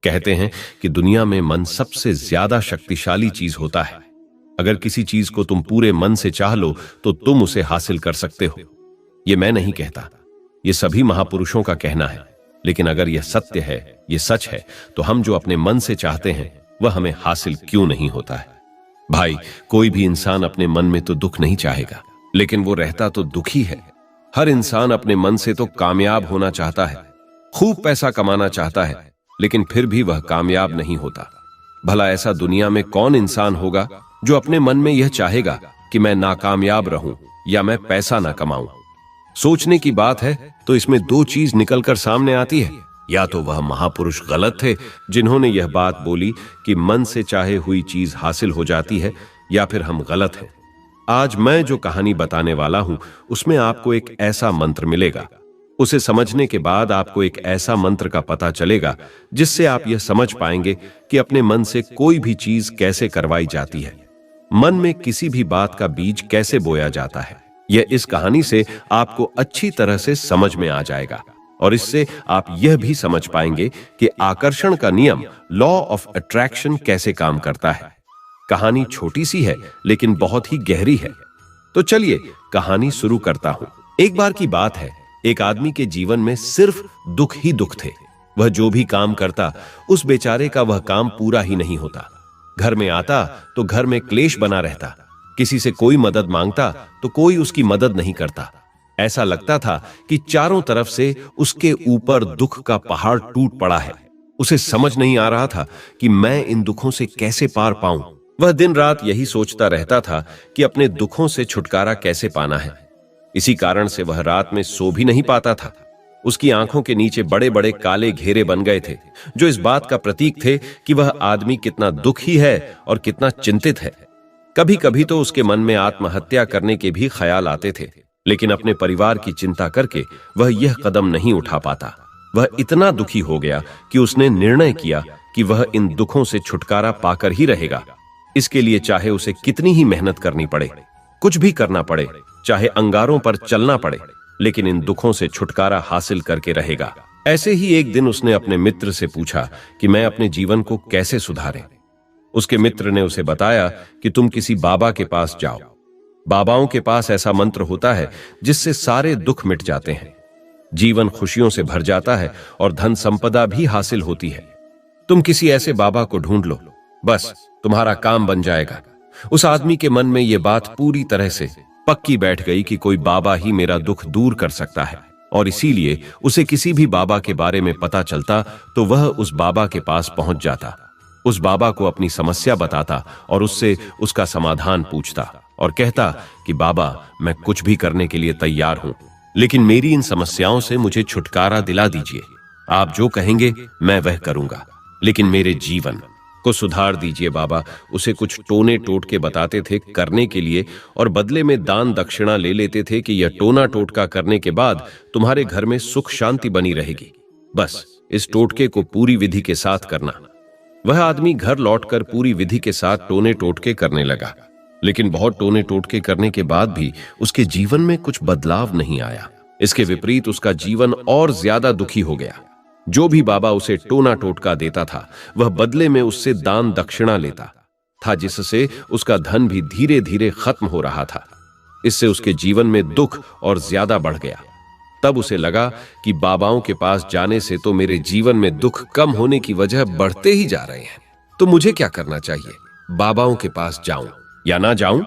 कहते हैं कि दुनिया में मन सबसे ज्यादा शक्तिशाली चीज होता है। अगर किसी चीज को तुम पूरे मन से चाह लो तो तुम उसे हासिल कर सकते हो। ये मैं नहीं कहता, ये सभी महापुरुषों का कहना है। लेकिन अगर यह सत्य है, ये सच है, तो हम जो अपने मन से चाहते हैं वह हमें हासिल क्यों नहीं होता है? भाई, कोई भी इंसान अपने मन में तो दुख नहीं चाहेगा, लेकिन वो रहता तो दुखी है। हर इंसान अपने मन से तो कामयाब होना चाहता है, खूब पैसा कमाना चाहता है, लेकिन फिर भी वह कामयाब नहीं होता। भला ऐसा दुनिया में कौन इंसान होगा जो अपने मन में यह चाहेगा कि मैं नाकामयाब रहूं या मैं पैसा ना कमाऊं? सोचने की बात है तो इसमें दो चीज निकलकर सामने आती है। या तो वह महापुरुष गलत थे जिन्होंने यह बात बोली कि मन से चाहे हुई चीज हासिल हो जाती है, या फिर हम गलत हैं। आज मैं जो कहानी बताने वाला हूं उसमें आपको एक ऐसा मंत्र मिलेगा। उसे समझने के बाद आपको एक ऐसा मंत्र का पता चलेगा जिससे आप यह समझ पाएंगे कि अपने मन से कोई भी चीज कैसे करवाई जाती है, मन में किसी भी बात का बीज कैसे बोया जाता है। यह इस कहानी से आपको अच्छी तरह से समझ में आ जाएगा, और इससे आप यह भी समझ पाएंगे कि आकर्षण का नियम, लॉ ऑफ अट्रैक्शन, कैसे काम करता है। कहानी छोटी सी है लेकिन बहुत ही गहरी है। तो चलिए कहानी शुरू करता हूं। एक बार की बात है, एक आदमी के जीवन में सिर्फ दुख ही दुख थे। वह जो भी काम करता उस बेचारे का वह काम पूरा ही नहीं होता। घर में आता तो घर में क्लेश बना रहता, किसी से कोई मदद मांगता तो कोई उसकी मदद नहीं करता। ऐसा लगता था कि चारों तरफ से उसके ऊपर दुख का पहाड़ टूट पड़ा है। उसे समझ नहीं आ रहा था कि मैं इन दुखों से कैसे पार पाऊं। वह दिन रात यही सोचता रहता था कि अपने दुखों से छुटकारा कैसे पाना है। इसी कारण से वह रात में सो भी नहीं पाता था। उसकी आंखों के नीचे बड़े बड़े काले घेरे बन गए थे, जो इस बात का प्रतीक थे कि वह आदमी कितना दुखी है और कितना चिंतित है। कभी कभी तो उसके मन में आत्महत्या करने के भी ख्याल आते थे, लेकिन अपने परिवार की चिंता करके वह यह कदम नहीं उठा पाता। वह इतना दुखी हो गया कि उसने निर्णय किया कि वह इन दुखों से छुटकारा पाकर ही रहेगा। इसके लिए चाहे उसे कितनी ही मेहनत करनी पड़े, कुछ भी करना पड़े, चाहे अंगारों पर चलना पड़े, लेकिन इन दुखों से छुटकारा हासिल करके रहेगा। ऐसे ही एक दिन उसने अपने मित्र से पूछा कि मैं अपने जीवन को कैसे सुधारें। उसके मित्र ने उसे बताया कि तुम किसी बाबा के पास जाओ। बाबाओं के पास ऐसा मंत्र होता है जिससे सारे दुख मिट जाते हैं, जीवन खुशियों से भर जाता है और धन संपदा भी हासिल होती है। तुम किसी ऐसे बाबा को ढूंढ लो, बस तुम्हारा काम बन जाएगा। उस आदमी के मन में यह बात पूरी तरह से पक्की बैठ गई कि कोई बाबा ही मेरा दुख दूर कर सकता है, और इसीलिए उसे किसी भी बाबा के बारे में पता चलता तो वह उस बाबा के पास पहुंच जाता, उस बाबा को अपनी समस्या बताता और उससे उसका समाधान पूछता और कहता कि बाबा, मैं कुछ भी करने के लिए तैयार हूं, लेकिन मेरी इन समस्याओं से मुझे छुटकारा दिला दीजिए। आप जो कहेंगे मैं वह करूंगा, लेकिन मेरे जीवन को सुधार दीजिए बाबा। उसे कुछ टोने टोटके बताते थे करने के लिए, और बदले में दान दक्षिणा ले लेते थे कि यह टोना टोटका करने के बाद तुम्हारे घर में सुख शांति बनी रहेगी। बस इस टोटके को पूरी विधि के साथ करना। वह आदमी घर लौटकर पूरी विधि के साथ टोने टोटके करने लगा, लेकिन बहुत टोने टोटके करने के बाद भी उसके जीवन में कुछ बदलाव नहीं आया। इसके विपरीत उसका जीवन और ज्यादा दुखी हो गया। जो भी बाबा उसे टोना टोटका देता था वह बदले में उससे दान दक्षिणा लेता था, जिससे उसका धन भी धीरे धीरे खत्म हो रहा था। इससे उसके जीवन में दुख और ज्यादा बढ़ गया। तब उसे लगा कि बाबाओं के पास जाने से तो मेरे जीवन में दुख कम होने की वजह बढ़ते ही जा रहे हैं, तो मुझे क्या करना चाहिए? बाबाओं के पास जाऊं या ना जाऊं?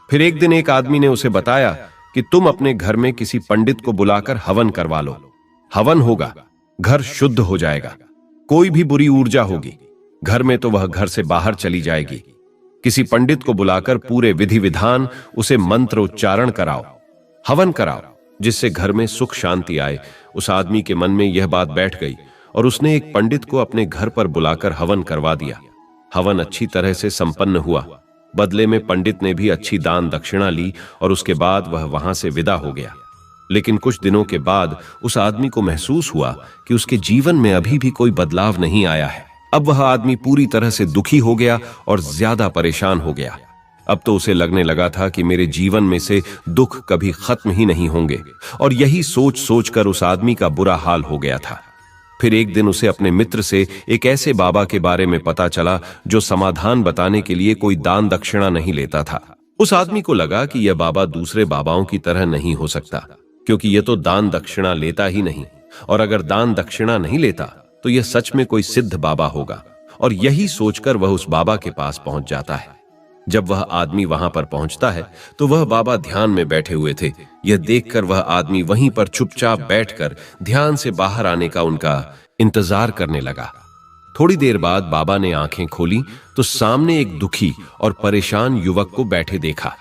फिर एक दिन एक आदमी ने उसे बताया कि तुम अपने घर में किसी पंडित को बुलाकर हवन करवा लो। हवन होगा, घर शुद्ध हो जाएगा, कोई भी बुरी ऊर्जा होगी घर में तो वह घर से बाहर चली जाएगी। किसी पंडित को बुलाकर पूरे विधि विधान उसे मंत्र उच्चारण कराओ, हवन कराओ, जिससे घर में सुख शांति आए। उस आदमी के मन में यह बात बैठ गई और उसने एक पंडित को अपने घर पर बुलाकर हवन करवा दिया। हवन अच्छी तरह से संपन्न हुआ। बदले में पंडित ने भी अच्छी दान दक्षिणा ली और उसके बाद वह वहां से विदा हो गया। लेकिन कुछ दिनों के बाद उस आदमी को महसूस हुआ कि उसके जीवन में अभी भी कोई बदलाव नहीं आया है। अब वह आदमी पूरी तरह से दुखी हो गया और ज्यादा परेशान हो गया। अब तो उसे लगने लगा था कि मेरे जीवन में से दुख कभी खत्म ही नहीं होंगे, और यही सोच सोचकर उस आदमी का बुरा हाल हो गया था। फिर एक दिन उसे अपने मित्र से एक ऐसे बाबा के बारे में पता चला जो समाधान बताने के लिए कोई दान दक्षिणा नहीं लेता था। उस आदमी को लगा कि यह बाबा दूसरे बाबाओं की तरह नहीं हो सकता, क्योंकि यह तो दान दक्षिणा लेता ही नहीं, और अगर दान दक्षिणा नहीं लेता तो यह सच में कोई सिद्ध बाबा होगा। और यही सोचकर वह उस बाबा के पास पहुंच जाता है। जब वह आदमी वहां पर पहुंचता है तो वह बाबा ध्यान में बैठे हुए थे। यह देखकर वह आदमी वहीं पर चुपचाप बैठकर ध्यान से बाहर आने का उनका इंतजार करने लगा। थोड़ी देर बाद बाबा ने आंखें खोली तो सामने एक दुखी और परेशान युवक को बैठे देखा।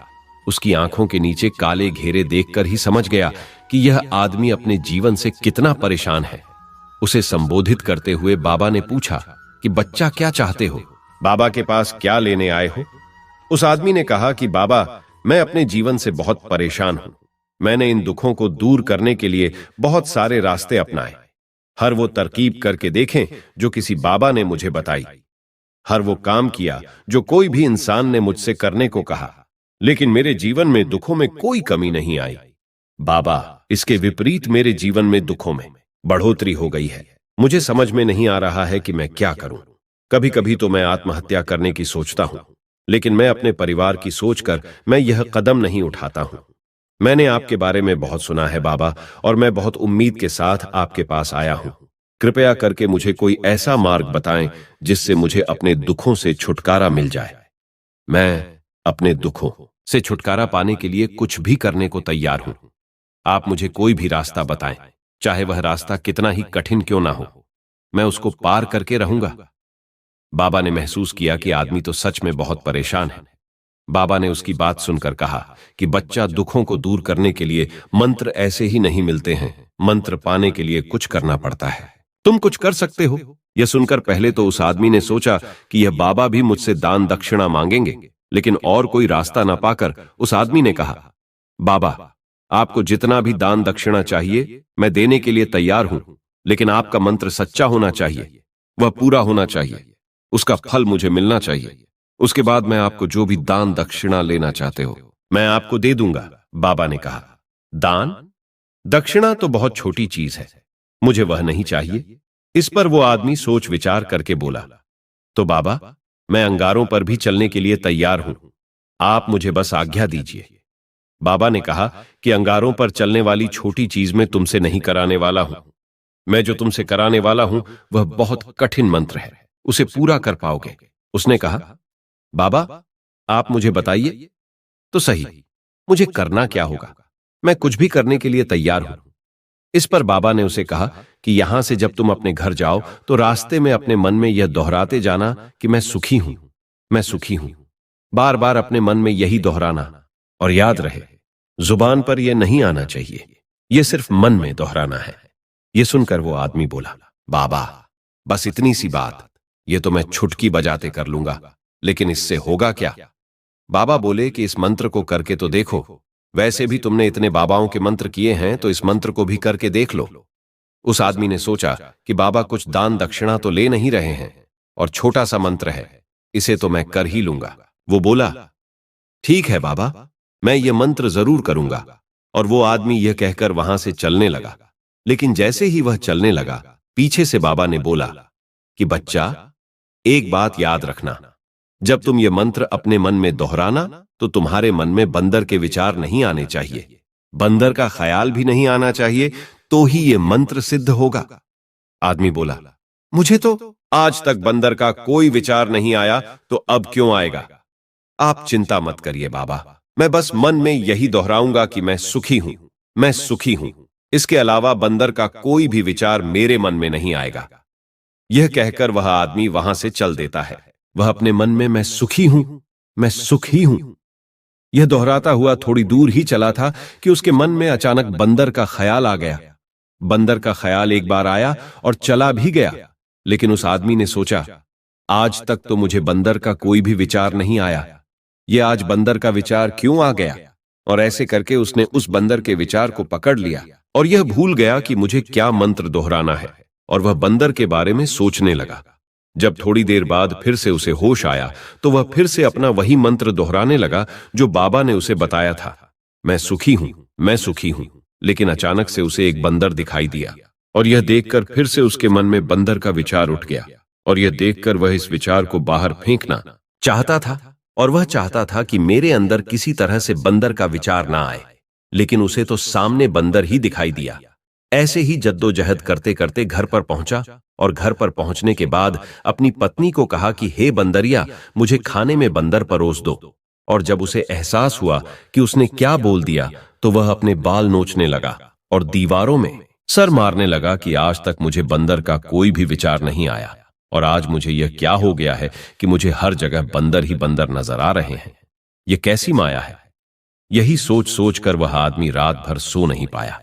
उसकी आंखों के नीचे काले घेरे देखकर ही समझ गया कि यह आदमी अपने जीवन से कितना परेशान है। उसे संबोधित करते हुए बाबा ने पूछा कि बच्चा, क्या चाहते हो? बाबा के पास क्या लेने आए हो? उस आदमी ने कहा कि बाबा, मैं अपने जीवन से बहुत परेशान हूं। मैंने इन दुखों को दूर करने के लिए बहुत सारे रास्ते अपनाए, हर वो तरकीब करके देखें जो किसी बाबा ने मुझे बताई, हर वो काम किया जो कोई भी इंसान ने मुझसे करने को कहा, लेकिन मेरे जीवन में दुखों में कोई कमी नहीं आई। बाबा, इसके विपरीत मेरे जीवन में दुखों में बढ़ोतरी हो गई है। मुझे समझ में नहीं आ रहा है कि मैं क्या करूं। कभी कभी तो मैं आत्महत्या करने की सोचता हूं, लेकिन मैं अपने परिवार की सोचकर मैं यह कदम नहीं उठाता हूं। मैंने आपके बारे में बहुत सुना है बाबा, और मैं बहुत उम्मीद के साथ आपके पास आया हूं। कृपया करके मुझे कोई ऐसा मार्ग बताएं जिससे मुझे अपने दुखों से छुटकारा मिल जाए। मैं अपने दुखों से छुटकारा पाने के लिए कुछ भी करने को तैयार हूं। आप मुझे कोई भी रास्ता बताएं, चाहे वह रास्ता कितना ही कठिन क्यों ना हो, मैं उसको पार करके रहूंगा। बाबा ने महसूस किया कि आदमी तो सच में बहुत परेशान है। बाबा ने उसकी बात सुनकर कहा कि बच्चा, दुखों को दूर करने के लिए मंत्र ऐसे ही नहीं मिलते हैं, मंत्र पाने के लिए कुछ करना पड़ता है। तुम कुछ कर सकते हो। यह सुनकर पहले तो उस आदमी ने सोचा कि यह बाबा भी मुझसे दान दक्षिणा मांगेंगे, लेकिन और कोई रास्ता न पाकर उस आदमी ने कहा, बाबा, आपको जितना भी दान दक्षिणा चाहिए मैं देने के लिए तैयार हूं, लेकिन आपका मंत्र सच्चा होना चाहिए, वह पूरा होना चाहिए, उसका फल मुझे मिलना चाहिए। उसके बाद मैं आपको जो भी दान दक्षिणा लेना चाहते हो मैं आपको दे दूंगा। बाबा ने कहा, दान दक्षिणा तो बहुत छोटी चीज है, मुझे वह नहीं चाहिए। इस पर वो आदमी सोच विचार करके बोला, तो बाबा, मैं अंगारों पर भी चलने के लिए तैयार हूं, आप मुझे बस आज्ञा दीजिए। बाबा ने कहा कि अंगारों पर चलने वाली छोटी चीज में तुमसे नहीं कराने वाला हूं। मैं जो तुमसे कराने वाला हूं वह बहुत कठिन मंत्र है, उसे पूरा कर पाओगे। उसने कहा, बाबा, आप मुझे बताइए तो सही, मुझे करना क्या होगा? मैं कुछ भी करने के लिए तैयार हूं। इस पर बाबा ने उसे कहा कि यहां से जब तुम अपने घर जाओ तो रास्ते में अपने मन में यह दोहराते जाना कि मैं सुखी हूं, मैं सुखी हूं। बार बार अपने मन में यही दोहराना, और याद रहे, जुबान पर यह नहीं आना चाहिए, यह सिर्फ मन में दोहराना है। यह सुनकर वो आदमी बोला, बाबा, बस इतनी सी बात, यह तो मैं छुटकी बजाते कर लूंगा, लेकिन इससे होगा क्या? बाबा बोले कि इस मंत्र को करके तो देखो, वैसे भी तुमने इतने बाबाओं के मंत्र किए हैं तो इस मंत्र को भी करके देख लो। उस आदमी ने सोचा कि बाबा कुछ दान दक्षिणा तो ले नहीं रहे हैं, और छोटा सा मंत्र है, इसे तो मैं कर ही लूंगा। वो बोला, ठीक है बाबा, मैं ये मंत्र जरूर करूंगा। और वो आदमी यह कहकर वहां से चलने लगा। लेकिन जैसे ही वह चलने लगा, पीछे से बाबा ने बोला कि बच्चा, एक बात याद रखना, जब तुम ये मंत्र अपने मन में दोहराना तो तुम्हारे मन में बंदर के विचार नहीं आने चाहिए, बंदर का ख्याल भी नहीं आना चाहिए, तो ही ये मंत्र सिद्ध होगा। आदमी बोला, मुझे तो आज तक बंदर का कोई विचार नहीं आया, तो अब क्यों आएगा? आप चिंता मत करिए बाबा, मैं बस मन में यही दोहराऊंगा कि मैं सुखी हूं, मैं सुखी हूं। इसके अलावा बंदर का कोई भी विचार मेरे मन में नहीं आएगा। यह कहकर वह आदमी वहां से चल देता है। वह अपने मन में मैं सुखी हूं, मैं सुखी हूं, यह दोहराता हुआ थोड़ी दूर ही चला था कि उसके मन में अचानक बंदर का ख्याल आ गया। बंदर का ख्याल एक बार आया और चला भी गया, लेकिन उस आदमी ने सोचा, आज तक तो मुझे बंदर का कोई भी विचार नहीं आया, यह आज बंदर का विचार क्यों आ गया? और ऐसे करके उसने उस बंदर के विचार को पकड़ लिया और यह भूल गया कि मुझे क्या मंत्र दोहराना है, और वह बंदर के बारे में सोचने लगा। जब थोड़ी देर बाद फिर से उसे होश आया तो वह फिर से अपना वही मंत्र दोहराने लगा जो बाबा ने उसे बताया था, मैं सुखी हूं, मैं सुखी हूं। लेकिन अचानक से उसे एक बंदर दिखाई दिया। और यह देखकर फिर से उसके मन में बंदर का विचार उठ गया, और यह देखकर वह इस विचार को बाहर फेंकना चाहता था, और वह चाहता था कि मेरे अंदर किसी तरह से बंदर का विचार ना आए। लेकिन उसे तो सामने बंदर ही दिखाई दिया। ऐसे ही जद्दोजहद करते करते घर पर पहुंचा, और घर पर पहुंचने के बाद अपनी पत्नी को कहा कि हे बंदरिया, मुझे खाने में बंदर परोस दो। और जब उसे एहसास हुआ कि उसने क्या बोल दिया, तो वह अपने बाल नोचने लगा और दीवारों में सर मारने लगा कि आज तक मुझे बंदर का कोई भी विचार नहीं आया, और आज मुझे यह क्या हो गया है कि मुझे हर जगह बंदर ही बंदर नजर आ रहे हैं। यह कैसी माया है। यही सोच सोचकर वह आदमी रात भर सो नहीं पाया।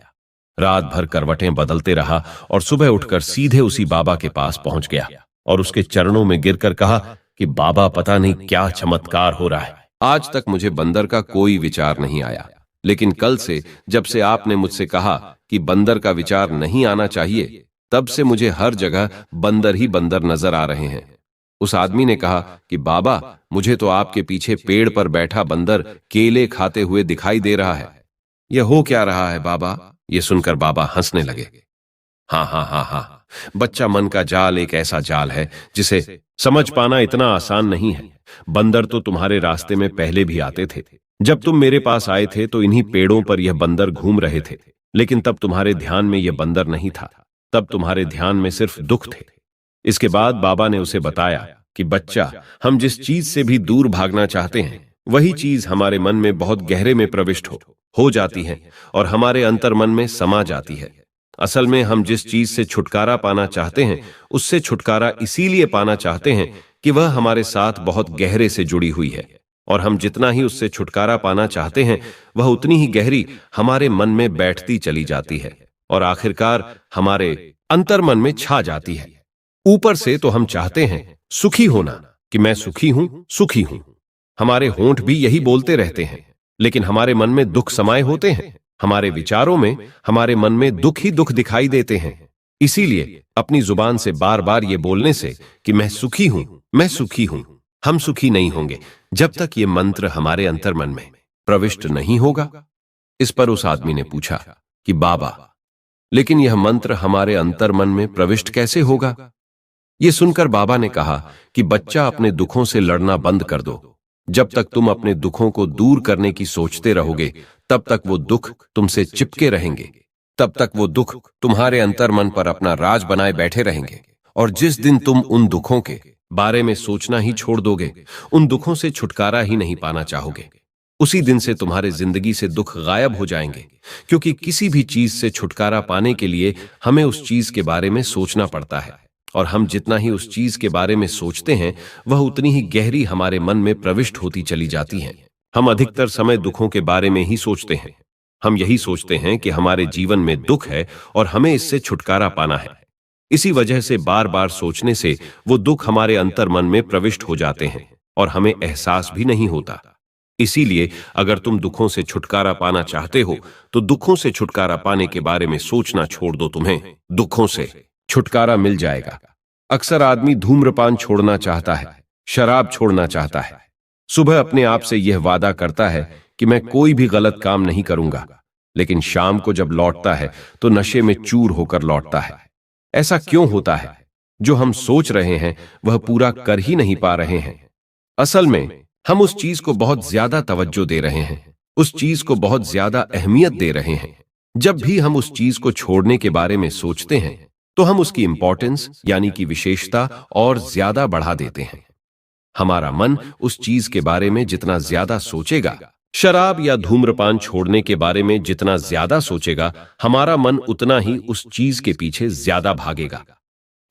रात भर करवटें बदलते रहा और सुबह उठकर सीधे उसी बाबा के पास पहुंच गया और उसके चरणों में गिरकर कहा कि बाबा, पता नहीं क्या चमत्कार हो रहा है। आज तक मुझे बंदर का कोई विचार नहीं आया, लेकिन कल से जब से आपने मुझसे कहा कि बंदर का विचार नहीं आना चाहिए, तब से मुझे हर जगह बंदर ही बंदर नजर आ रहे हैं। उस आदमी ने कहा कि बाबा, मुझे तो आपके पीछे पेड़ पर बैठा बंदर केले खाते हुए दिखाई दे रहा है। यह हो क्या रहा है बाबा? यह सुनकर बाबा हंसने लगे। हाँ हाँ हाँ हाँ, बच्चा, मन का जाल एक ऐसा जाल है जिसे समझ पाना इतना आसान नहीं है। बंदर तो तुम्हारे रास्ते में पहले भी आते थे। जब तुम मेरे पास आए थे तो इन्हीं पेड़ों पर यह बंदर घूम रहे थे, लेकिन तब तुम्हारे ध्यान में यह बंदर नहीं था। तब तुम्हारे ध्यान में सिर्फ दुख थे। इसके बाद बाबा ने उसे बताया कि बच्चा, हम जिस चीज से भी दूर भागना चाहते हैं, वही चीज हमारे मन में बहुत गहरे में प्रविष्ट हो जाती है और हमारे अंतर मन में समा जाती है। असल में हम जिस चीज से छुटकारा पाना चाहते हैं, उससे छुटकारा इसीलिए पाना चाहते हैं कि वह हमारे साथ बहुत गहरे से जुड़ी हुई है, और हम जितना ही उससे छुटकारा पाना चाहते हैं, वह उतनी ही गहरी हमारे मन में बैठती चली जाती है और आखिरकार हमारे अंतर मन में छा जाती है। ऊपर से तो हम चाहते हैं सुखी होना, कि मैं सुखी हूं, सुखी हूं। हमारे होंठ भी यही बोलते रहते हैं, लेकिन हमारे मन में दुख समाये होते हैं। हमारे विचारों में, हमारे मन में दुख ही दुख दिखाई देते हैं। इसीलिए अपनी जुबान से बार बार ये बोलने से कि मैं सुखी हूं, मैं सुखी हूं, हम सुखी नहीं होंगे जब तक ये मंत्र हमारे अंतर मन में प्रविष्ट नहीं होगा। इस पर उस आदमी ने पूछा कि बाबा, लेकिन यह मंत्र हमारे अंतर मन में प्रविष्ट कैसे होगा? यह सुनकर बाबा ने कहा कि बच्चा, अपने दुखों से लड़ना बंद कर दो। जब तक तुम अपने दुखों को दूर करने की सोचते रहोगे, तब तक वो दुख तुमसे चिपके रहेंगे। तब तक वो दुख तुम्हारे अंतर मन पर अपना राज बनाए बैठे रहेंगे, और जिस दिन तुम उन दुखों के बारे में सोचना ही छोड़ दोगे, उन दुखों से छुटकारा ही नहीं पाना चाहोगे, उसी दिन से तुम्हारे जिंदगी से दुख गायब हो जाएंगे। क्योंकि किसी भी चीज से छुटकारा पाने के लिए हमें उस चीज के बारे में सोचना पड़ता है, और हम जितना ही उस चीज के बारे में सोचते हैं, वह उतनी ही गहरी हमारे मन में प्रविष्ट होती चली जाती है। हम अधिकतर समय दुखों के बारे में ही सोचते हैं। हम यही सोचते हैं कि हमारे जीवन में दुख है और हमें इससे छुटकारा पाना है। इसी वजह से बार बार सोचने से वो दुख हमारे अंतर मन में प्रविष्ट हो जाते हैं और हमें एहसास भी नहीं होता। इसीलिए अगर तुम दुखों से छुटकारा पाना चाहते हो, तो दुखों से छुटकारा पाने के बारे में सोचना छोड़ दो। तुम्हें दुखों से छुटकारा मिल जाएगा। अक्सर आदमी धूम्रपान छोड़ना चाहता है, शराब छोड़ना चाहता है, सुबह अपने आप से यह वादा करता है कि मैं कोई भी गलत काम नहीं करूंगा, लेकिन शाम को जब लौटता है तो नशे में चूर होकर लौटता है। ऐसा क्यों होता है? जो हम सोच रहे हैं वह पूरा कर ही नहीं पा रहे हैं। असल में हम उस चीज को बहुत ज्यादा तवज्जो दे रहे हैं, उस चीज को बहुत ज्यादा अहमियत दे रहे हैं। जब भी हम उस चीज को छोड़ने के बारे में सोचते हैं, तो हम उसकी इंपॉर्टेंस यानी कि विशेषता और ज्यादा बढ़ा देते हैं। हमारा मन उस चीज के बारे में जितना ज्यादा सोचेगा, शराब या धूम्रपान छोड़ने के बारे में जितना ज्यादा सोचेगा, हमारा मन उतना ही उस चीज के पीछे ज्यादा भागेगा।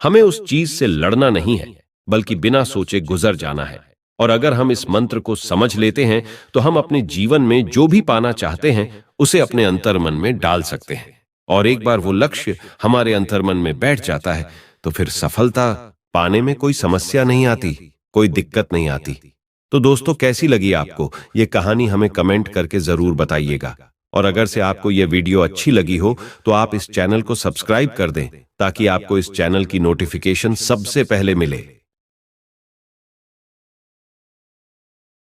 हमें उस चीज से लड़ना नहीं है, बल्कि बिना सोचे गुजर जाना है। और अगर हम इस मंत्र को समझ लेते हैं, तो हम अपने जीवन में जो भी पाना चाहते हैं, उसे अपने अंतर मन में डाल सकते हैं। और एक बार वो लक्ष्य हमारे अंतर मन में बैठ जाता है, तो फिर सफलता पाने में कोई समस्या नहीं आती, कोई दिक्कत नहीं आती। तो दोस्तों, कैसी लगी आपको ये कहानी? हमें कमेंट करके जरूर बताइएगा। और अगर से आपको ये वीडियो अच्छी लगी हो, तो आप इस चैनल को सब्सक्राइब कर दें, ताकि आपको इस चैनल की नोटिफिकेशन सबसे पहले मिले।